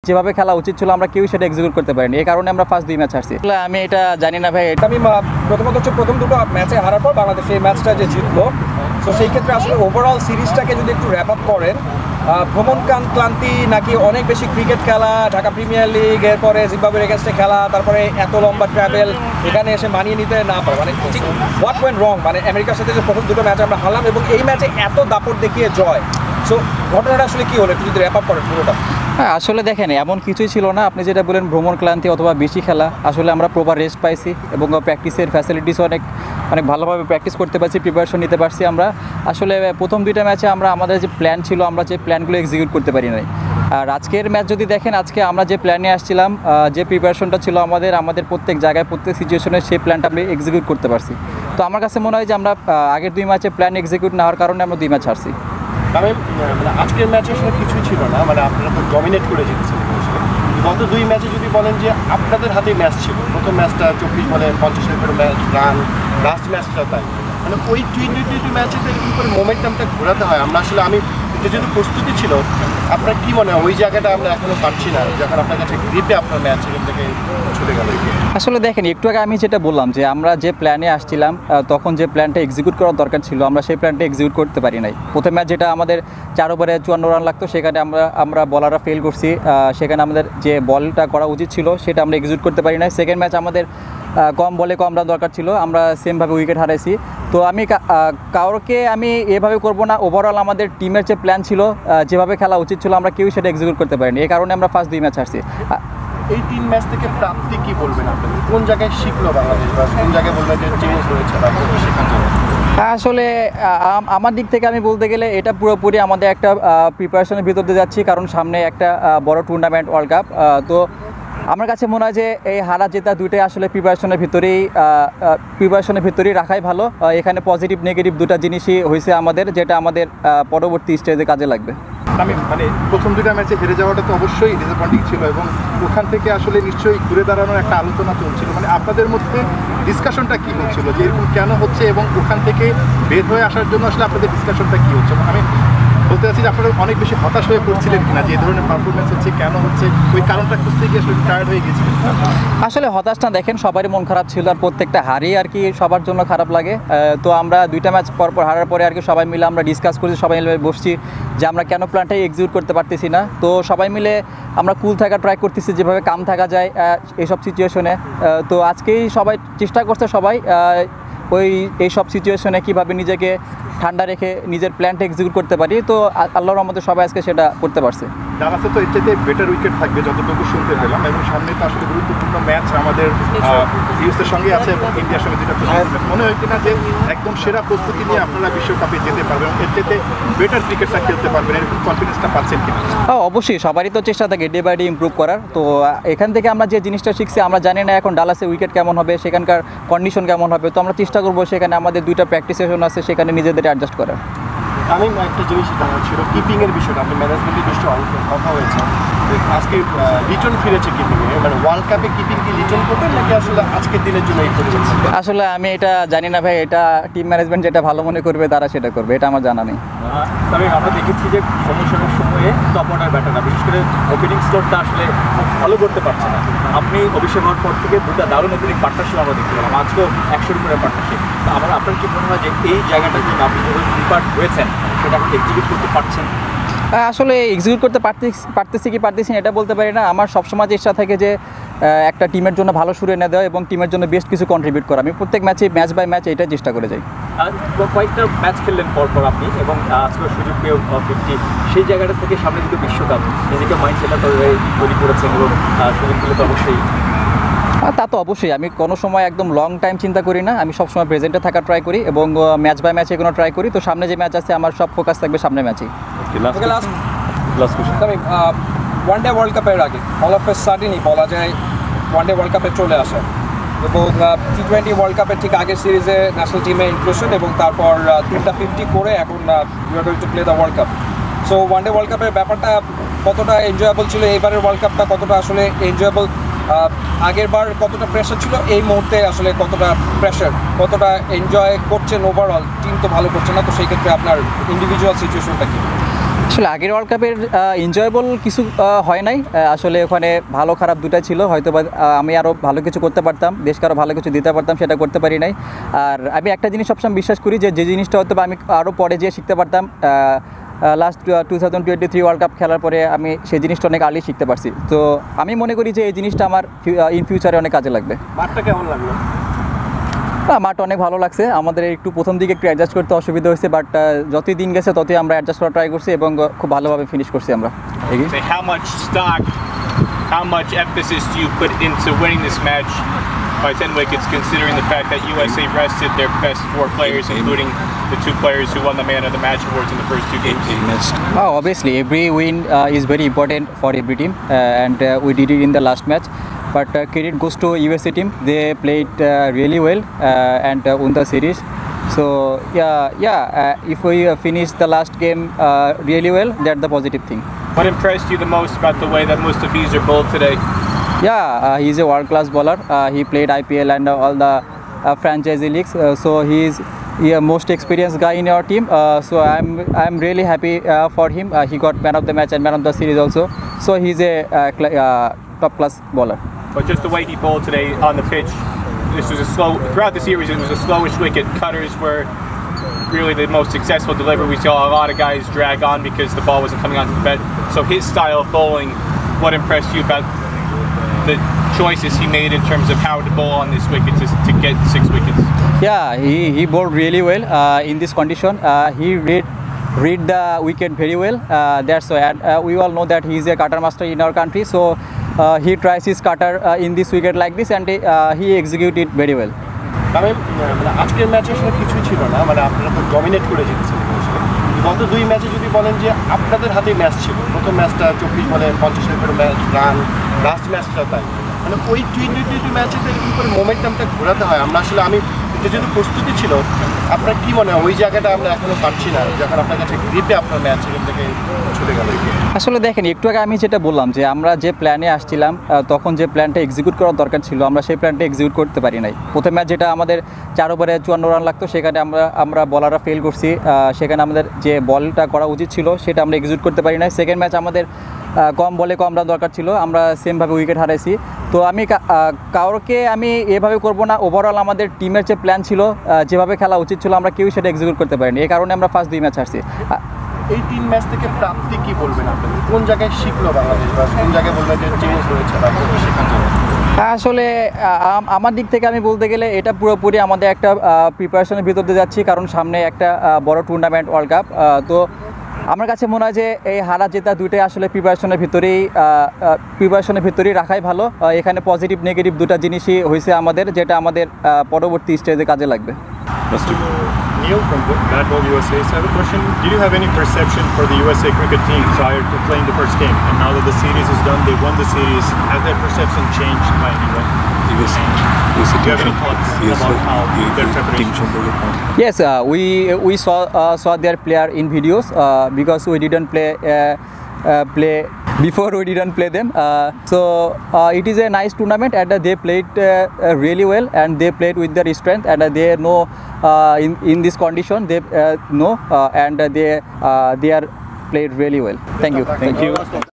যেভাবে খেলা উচিত ছিল আমরা কেউ সেটা এক্সিকিউট করতে পারিনি, এই কারণে আমরা ফার্স্ট 2 ম্যাচ হারছি। আমি এটা জানি না ভাই, এটা আমি প্রথমত হচ্ছে প্রথম দুটো ম্যাচে হারার পর বাংলাদেশ এই ম্যাচটা যে জিতলো, তো সেই ক্ষেত্রে আসলে ওভারঅল সিরিজটাকে যদি একটু র্যাপ আপ করেন, ভ্রমণ ক্লান্তি নাকি অনেক বেশি ক্রিকেট খেলা, ঢাকা প্রিমিয়ার লিগ, এরপরে জিম্বাবুয়ের এগেনস্টে খেলা, তারপরে এত লম্বা ট্রাভেল, এখানে এসে মানিয়ে নিতে না পারে, মানে ঠিক হোয়াট ওয়েন্ট রং, মানে আমেরিকার সাথে যে প্রথম দুটো ম্যাচ আমরা হারলাম এবং এই ম্যাচে এত দাপট দেখিয়ে জয়, সো ঘটনাটা আসলে কী হলো একটু যদি র্যাপ আপ করেন পুরোটা। হ্যাঁ, আসলে দেখেন এমন কিছুই ছিল না, আপনি যেটা বলেন ভ্রমণ ক্লান্তি অথবা বেশি খেলা, আসলে আমরা প্রপার রেস্ট পাইছি এবং প্র্যাকটিসের ফ্যাসিলিটিসও অনেক ভালোভাবে প্র্যাকটিস করতে পারছি, প্রিপারেশন নিতে পারছি আমরা। আসলে প্রথম 2টা ম্যাচে আমাদের যে প্ল্যান ছিল আমরা যে প্ল্যানগুলো এক্সিকিউট করতে পারি নাই। আর আজকের ম্যাচ যদি দেখেন, আজকে আমরা যে প্ল্যানে আসছিলাম, যে প্রিপারেশনটা ছিল আমাদের প্রত্যেক জায়গায় প্রত্যেক সিচুয়েশনে সেই প্ল্যানটা আমরা এক্সিকিউট করতে পারছি। তো আমার কাছে মনে হয় যে আমরা আগের 2 ম্যাচে প্ল্যান এক্সিকিউট না হওয়ার কারণে আমরা 2 ম্যাচ হারছি। মানে আজকের ম্যাচে আসলে কিছুই ছিল না, মানে আপনারা তো ডমিনেট করে জিতেছেন। গত 2 ম্যাচে যদি বলেন যে আপনাদের হাতে ম্যাচ ছিল, প্রথম ম্যাচটা 24 বলে 50-এর উপরে ম্যাচ রান, লাস্ট ম্যাচটা তাই, মানে ওই টি20 ম্যাচে এরকম করে মোমেন্টামটা ঘোরাতে হয়। আমি এটা যেহেতু প্রস্তুতি ছিল, আপনার কি মনে হয় ওই জায়গাটা আমরা এখনও পাচ্ছি না, যখন আপনার কাছে গ্রিপে আপনার ম্যাচ এখান থেকে চলে গেল? আসলে দেখেন, একটু আগে আমি যেটা বললাম যে আমরা যে প্ল্যানে আসছিলাম তখন যে প্ল্যানটা এক্সিকিউট করার দরকার ছিল আমরা সেই প্ল্যানটা এক্সিকিউট করতে পারি নাই। প্রথম ম্যাচ যেটা আমাদের 4 ওভারে 54 রান লাগতো, সেখানে আমরা বলাররা ফেল করছি, সেখানে আমাদের যে বলটা করা উচিত ছিল সেটা আমরা এক্সিকিউট করতে পারি নাই। সেকেন্ড ম্যাচ আমাদের কম বলে কম রান দরকার ছিল, আমরা সেমভাবে উইকেট হারাইছি। তো আমি কাউকে এভাবে করব না, ওভারঅল আমাদের টিমের যে প্ল্যান ছিল, যেভাবে খেলা উচিত ছিল আমরা কেউ সেটা এক্সিকিউট করতে পারিনি, এই কারণে আমরা ফার্স্ট 2 ম্যাচ হারছি। এই 3 ম্যাচ থেকে প্রাপ্তি কি বলবেন আপনি? কোন জায়গায় শিখলো বাংলাদেশ, বা কোন জায়গায় বলবেন যে চেঞ্জ হয়েছে বা শেখার জন্য? আসলে আমার দিক থেকে আমি বলতে গেলে এটা পুরোপুরি আমাদের একটা প্রিপারেশনের ভিতর দিয়ে যাচ্ছি, কারণ সামনে একটা বড় টুর্নামেন্ট ওয়ার্ল্ড কাপ। তো আমার কাছে মনে হয় যে এই হারা জেতা দুটোই আসলে প্রিপারেশনের ভিতরেই রাখাই ভালো। এখানে পজিটিভ নেগেটিভ দুটো জিনিসই হয়েছে আমাদের, যেটা আমাদের পরবর্তী স্টেজে কাজে লাগবে। মানে প্রথম 2টা ম্যাচে হেরে যাওয়াটা তো অবশ্যই ডিসঅ্যাপয়েন্টিং ছিল এবং ওখান থেকে আসলে নিশ্চয়ই ঘুরে দাঁড়ানোর একটা আলোচনা চলছিল, মানে আপনাদের মধ্যে ডিসকাশনটা কী হচ্ছিল যে এরকম কেন হচ্ছে এবং ওখান থেকে বের হয়ে আসার জন্য আসলে আপনাদের ডিসকাশনটা কী হচ্ছে? আমি বলতে চাচ্ছি যে আপনারা অনেক বেশি হতাশ হয়ে পড়ছিলেন কিনা, যে এই ধরনের পারফরমেন্স হচ্ছে কেন হচ্ছে, ওই কারণটা খুঁজতে গিয়ে আসলে টায়ার্ড হয়ে গেছিলেন? আসলে হতাশটা দেখেন সবারই মন খারাপ ছিল, আর প্রত্যেকটা হারই আর কি সবার জন্য খারাপ লাগে। তো আমরা 2টা ম্যাচ পরপর হারার পরে আর কি সবাই মিলে আমরা ডিসকাস করছি, সবাই মিলে বসছি যে আমরা কেন প্ল্যানটাই এক্সিকিউট করতে পারতেছি না। তো সবাই মিলে আমরা কুল থাকা ট্রাই করতেছি, যেভাবে কাম থাকা যায় এইসব সিচুয়েশনে। তো আজকেই সবাই চেষ্টা করছে এইসব সিচুয়েশনে কীভাবে নিজেকে ঠান্ডা রেখে নিজের প্ল্যানটা এক্সিকিউট করতে পারি। তো আল্লাহর রহমতে সবাই আজকে সেটা করতে পারছে। ডালাসে তো এর চাইতে বেটার উইকেট থাকবে যতটুকু শুনতে পেলাম, এবং সামনে তো আসলে গুরুত্বপূর্ণ ম্যাচ আমাদের ইউএসের সঙ্গে আছে এবং ইন্ডিয়ার সঙ্গে যেটা মনে হয় কিনা যে একদম সেরা প্রস্তুতি নিয়ে আপনারা বিশ্বকাপে যেতে পারবেন, এর চাইতে বেটার ক্রিকেটটা খেলতে পারবেন, এরকম কনফিডেন্সটা পাচ্ছেন কিনা? হ্যাঁ, অবশ্যই সবারই তো চেষ্টা থাকে ডে বাই ডে ইমপ্রুভ করার। তো এখান থেকে আমরা যে জিনিসটা শিখছি, আমরা জানি না এখন ডালাসে উইকেট কেমন হবে, সেখানকার কন্ডিশন কেমন হবে, তো আমরা চেষ্টা করবো সেখানে আমাদের 2টা প্র্যাকটিস সেশন আছে সেখানে নিজেদের অ্যাডজাস্ট করার। আমি একটা জিনিস জানার ছিল কিপিংয়ের বিষয়টা, আপনি ম্যানেজমেন্টের বিষয়ে অনেক কথা হয়েছে, আজকে লিটন ফিরেছে কিপিংয়ে, মানে ওয়ার্ল্ড কাপে কিপিং কি লিটন করবেন নাকি আসলে আজকের দিনের জন্য এই পরিবর্তন? আসলে আমি এটা জানি না ভাই, এটা টিম ম্যানেজমেন্ট যেটা ভালো মনে করবে তারা সেটা করবে, এটা আমার জানা নেই। তবে আমরা দেখেছি যে সমস্যার সময়ে টপ অর্ডার ব্যাটাররা বিশেষ করে ওপেনিং স্লটটা আসলে খুব ভালো করতে পারছে না। আপনি অভিষেক হওয়ার পর থেকে 2টা দারুণ ওপেনিং পার্টনারশিপ আমরা দেখতে পেলাম, আজকেও 100-এর উপরে পার্টনারশিপ। তো আপনার কি মনে হয় যে এই জায়গাটার জন্য আপনি যখন প্রিপার্ড হয়েছেন সেটা আপনি এক্সিকিউট করতে পারছেন? আসলে এক্সিকিউট করতে পারতেছি এটা বলতে পারি না। আমার সবসময় চেষ্টা থাকে যে একটা টিমের জন্য ভালো সুর এনে দেওয়া এবং টিমের জন্য বেস্ট কিছু কন্ট্রিবিউট করা। আমি প্রত্যেক ম্যাচ বাই ম্যাচ এটাই চেষ্টা করে যাই। কয়েকটা ম্যাচ খেললেন পরপর আপনি এবং আজকের সুযোগ পেয়ে 50, সেই জায়গাটা থেকে সামনে কিন্তু বিশ্বকাপ, নিজেকে মাইন্ড সেট তৈরি করেছেন এবং সুযোগগুলো তো অবশ্যই। তা তো অবশ্যই, আমি কোনো সময় একদম লং টাইম চিন্তা করি না, আমি সবসময় প্রেজেন্টে থাকার ট্রাই করি এবং ম্যাচ বাই ম্যাচ এগুলো ট্রাই করি। তো সামনে যে ম্যাচ আছে আমার সব ফোকাস থাকবে সামনে ম্যাচেই। ওয়ান ডে ওয়ার্ল্ড কাপের আগে অল অফ এ সাডেনই বলা যায় ওয়ান ডে ওয়ার্ল্ড কাপে চলে আসে এবং টি20 ওয়ার্ল্ড কাপের ঠিক আগের সিরিজে ন্যাশনাল টিমে ইনক্লুশন এবং তারপর 3টা 50 করে এখন you are going to play the World Cup. So one day World কাপের ব্যাপারটা কতটা এনজয়েবল ছিল, এবারের ওয়ার্ল্ড কাপটা কতটা আসলে এনজয়েবল, আগের বার কতটা প্রেশার ছিল, এই মুহূর্তে আসলে কতটা প্রেশার, কতটা এনজয় করছেন ওভারঅল? টিম তো ভালো করছে না, তো সেই ক্ষেত্রে আপনার ইন্ডিভিজুয়াল সিচুয়েশনটা কী? আসলে আগের ওয়ার্ল্ড কাপের এনজয়েবল কিছু হয় নাই, আসলে ওখানে ভালো খারাপ দুটাই ছিল, হয়তো বা আমি আরও ভালো কিছু করতে পারতাম, দেশকে আরও ভালো কিছু দিতে পারতাম, সেটা করতে পারি নাই। আর আমি একটা জিনিস সবসময় বিশ্বাস করি যে জিনিসটা হয়তো বা আমি আরও পরে যেয়ে শিখতে পারতাম, লাস্ট 2023 ওয়ার্ল্ড কাপ খেলার পরে আমি সেই জিনিসটা অনেক আর্লি শিখতে পারছি। তো আমি মনে করি যে এই জিনিসটা আমার ইন ফিউচারে অনেক কাজে লাগবে। মাঠটা কেমন লাগলো? মাঠটা অনেক ভালো লাগছে, আমাদের একটু প্রথম দিকে একটু অ্যাডজাস্ট করতে অসুবিধা হয়েছে, বাট যতই দিন গেছে ততই আমরা অ্যাডজাস্ট করা ট্রাই করছি এবং খুব ভালোভাবে ফিনিশ করছি আমরা। Say, how much emphasis do you put into winning this match by 10 wickets, considering the fact that USA rested their best 4 players, including the 2 players who won the Man of the Match awards in the first 2 games? Obviously, every win is very important for every team, and we did it in the last match. But credit goes to USA team. They played really well and won the series. So if we finish the last game really well, that's the positive thing. What impressed you the most about the way that Mustafizur bowled today? He's a world-class bowler. He played IPL and all the franchise leagues. So he's most experienced guy in our team. So I'm really happy for him. He got man of the match and man of the series also. So he's a top-class bowler. But just the way he bowled today on the pitch, throughout the series, it was a slowish wicket. Cutters were really the most successful delivery. We saw a lot of guys drag on because the ball wasn't coming onto the bed. So his style of bowling, what impressed you about the choices he made in terms of how to bowl on this wicket to get 6 wickets? He bowled really well in this condition. He read the wicket very well. That's why we all know that he is a cutter master in our country. So he tries his cutter in this wicket like this, and he executed it very well. আজকের ম্যাচে আসলে কিছুই ছিল না, আপনারা তো dominate করে জিতেছেন। গত 2 ম্যাচে যদি বলেন যে আপনাদের হাতে ম্যাচ ছিল, প্রথম ম্যাচটা 24 বলে 50 করে রান, লাস্ট ম্যাচটা তাই, ওই টি20 ম্যাচে এরকম করে মোমেন্টামটা ঘোরাতে হয়। আমি এটা যেহেতু প্রস্তুতি ছিল, আপনার কি মনে হয় ওই জায়গাটা আমরা এখনো পাচ্ছি না, যখন আপনার কাছে গ্রিপে আপনার ম্যাচ এখান থেকে ছুটে গেল? আসলে দেখেন, একটু আগে আমি যেটা বললাম যে আমরা যে প্ল্যানে আসছিলাম তখন যে প্ল্যানটা এক্সিকিউট করার দরকার ছিল, আমরা সেই প্ল্যানটা এক্সিকিউট করতে পারি নাই। প্রথম ম্যাচ যেটা আমাদের 4 ওভারে 54 রান লাগতো, সেখানে আমরা বলাররা ফেল করছি, সেখানে আমাদের যে বলটা করা উচিত ছিল সেটা আমরা এক্সিকিউট করতে পারি নাই। সেকেন্ড ম্যাচ আমাদের কম বলে কম রান দরকার ছিল, আমরা সেমভাবে উইকেট হারাইছি। তো আমি কাউকে আমি এভাবে করব না, ওভারঅল আমাদের টিমের যে প্ল্যান ছিল, যেভাবে খেলা উচিত ছিল, আমরা কেউই সেটা এক্সিকিউট করতে পারিনি। এই কারণে আমরা ফার্স্ট 2 ম্যাচ হারছি। এই 3 ম্যাচ থেকে প্রাপ্তি কি বলবেন আপনি? কোন জায়গায় শিখলো বাংলাদেশ, বা কোন জায়গায় বলবেন যে চেঞ্জ হয়েছে বা শেখার জন্য? আসলে আমার দিক থেকে আমি বলতে গেলে এটা পুরোপুরি আমাদের একটা প্রিপারেশনের ভিতর দিয়ে যাচ্ছি, কারণ সামনে একটা বড় টুর্নামেন্ট ওয়ার্ল্ড কাপ। তো আমার কাছে মনে হয় যে এই হারা জেতা দুটোই আসলে প্রিপারেশনের ভিতরেই রাখাই ভালো। এখানে পজিটিভ নেগেটিভ দুটো জিনিসই হয়েছে আমাদের, যেটা আমাদের পরবর্তী স্টেজে কাজে লাগবে। Neil from Bad Ball USA. So I have a question. Did you have any perception for the USA cricket team prior to playing the first game? And now that the series is done, they won the series. Has that perception changed by any way? Do you have any thoughts about how their preparation? Yes, we saw their player in videos because we didn't play before, we didn't play them. So it is a nice tournament, and they played really well, and they played with their strength, and they know in this condition they know, and they are played really well. Thank you.